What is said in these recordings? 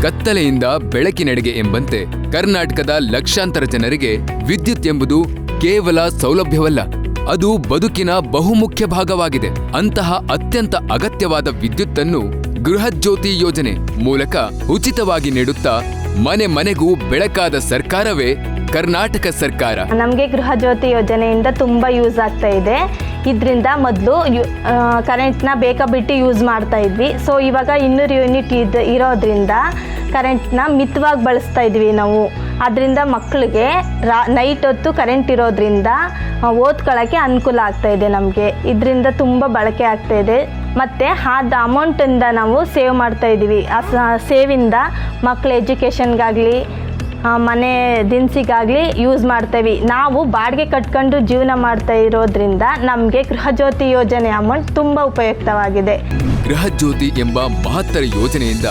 ಕತ್ತಲೆಯಿಂದ ಬೆಳಕಿನೆಡೆಗೆ ಎಂಬಂತೆ ಕರ್ನಾಟಕದ ಲಕ್ಷಾಂತರ ಜನರಿಗೆ ವಿದ್ಯುತ್ ಎಂಬುದು ಕೇವಲ ಸೌಲಭ್ಯವಲ್ಲ, ಅದು ಬದುಕಿನ ಬಹುಮುಖ್ಯ ಭಾಗವಾಗಿದೆ. ಅಂತಹ ಅತ್ಯಂತ ಅಗತ್ಯವಾದ ವಿದ್ಯುತ್ತನ್ನು ಗೃಹಜ್ಯೋತಿ ಯೋಜನೆ ಮೂಲಕ ಉಚಿತವಾಗಿ ನೀಡುತ್ತಾ ಮನೆ ಮನೆಗೂ ಬೆಳಕಾದ ಸರ್ಕಾರವೇ ಕರ್ನಾಟಕ ಸರ್ಕಾರ. ನಮಗೆ ಗೃಹಜ್ಯೋತಿ ಯೋಜನೆಯಿಂದ ತುಂಬ ಯೂಸ್ ಆಗ್ತಾ ಇದೆ. ಇದರಿಂದ ಮೊದಲು ಕರೆಂಟ್ನ ಬೇಕಾಬಿಟ್ಟು ಯೂಸ್ ಮಾಡ್ತಾ ಇದ್ವಿ. ಸೊ ಇವಾಗ 200 ಯೂನಿಟ್ ಇರೋದ್ರಿಂದ ಕರೆಂಟ್ನ ಮಿತವಾಗಿ ಬಳಸ್ತಾ ಇದ್ವಿ ನಾವು. ಅದರಿಂದ ಮಕ್ಕಳಿಗೆ ನೈಟ್ ಹೊತ್ತು ಕರೆಂಟ್ ಇರೋದ್ರಿಂದ ಓದ್ಕೊಳ್ಳೋಕ್ಕೆ ಅನುಕೂಲ ಆಗ್ತಾ ಇದೆ. ನಮಗೆ ಇದರಿಂದ ತುಂಬ ಬಳಕೆ ಆಗ್ತಾ ಇದೆ. ಮತ್ತು ಅದು ಅಮೌಂಟಿಂದ ನಾವು ಸೇವ್ ಮಾಡ್ತಾ ಇದ್ದೀವಿ. ಆ ಸೇವಿಂದ ಮಕ್ಕಳ ಎಜುಕೇಷನ್ಗಾಗಲಿ ಮನೆ ದಿನಸಿಗಾಗಲಿ ಯೂಸ್ ಮಾಡ್ತೇವೆ. ನಾವು ಬಾಡಿಗೆ ಕಟ್ಕೊಂಡು ಜೀವನ ಮಾಡ್ತಾ ಇರೋದ್ರಿಂದ ನಮಗೆ ಗೃಹಜ್ಯೋತಿ ಯೋಜನೆ ಅಮೌಂಟ್ ತುಂಬ ಉಪಯುಕ್ತವಾಗಿದೆ. ಗೃಹಜ್ಯೋತಿ ಎಂಬ ಮಹತ್ತರ ಯೋಜನೆಯಿಂದ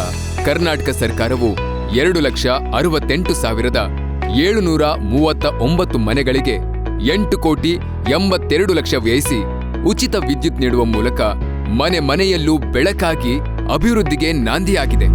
ಕರ್ನಾಟಕ ಸರ್ಕಾರವು 2,68,739 ಮನೆಗಳಿಗೆ 8,82 ಲಕ್ಷ ವ್ಯಯಿಸಿ ಉಚಿತ ವಿದ್ಯುತ್ ನೀಡುವ ಮೂಲಕ ಮನೆ ಮನೆಯಲ್ಲೂ ಬೆಳಕಾಗಿ ಅಭಿವೃದ್ಧಿಗೆ ನಾಂದಿಯಾಗಿದೆ.